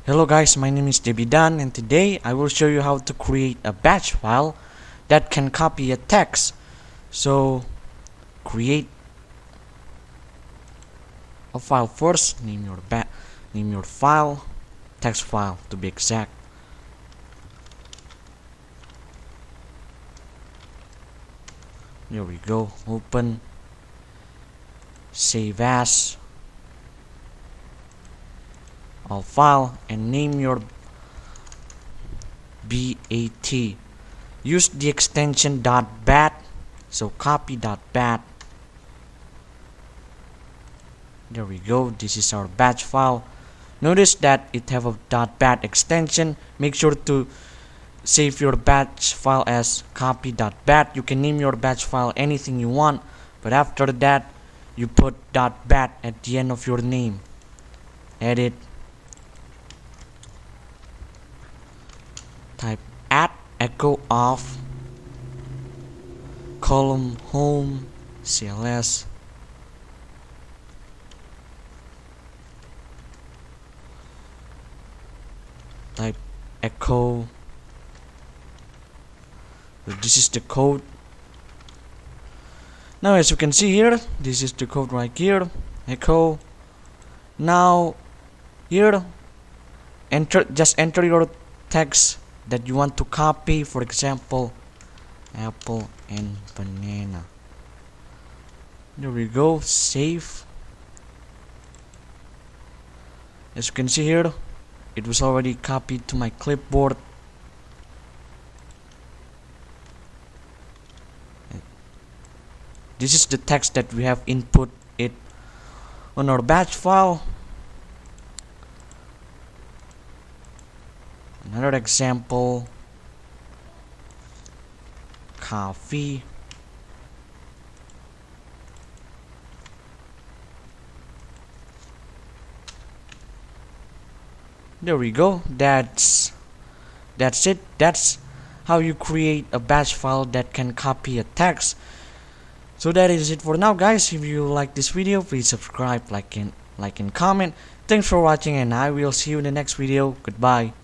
Hello guys, my name is Debidan and today I will show you how to create a batch file that can copy a text. So create a file first, name your file, text file to be exact. There we go, open, save as all file and name your BAT. Use the extension .bat, so copy .bat. There we go, this is our batch file. Notice that it have a .bat extension. Make sure to save your batch file as copy.bat. You can name your batch file anything you want, but after that you put .bat at the end of your name. Edit, type echo of column home CLS, type echo. This is the code. Now as you can see here, this is the code right here, echo. Now here, just enter your text that you want to copy. For example, apple and banana. There we go, save. As you can see here, it was already copied to my clipboard. This is the text that we have input it on our batch file. Another example, coffee. There we go. That's it. That's how you create a batch file that can copy a text. So that is it for now, guys. If you like this video, please subscribe, like and comment. Thanks for watching, and I will see you in the next video. Goodbye.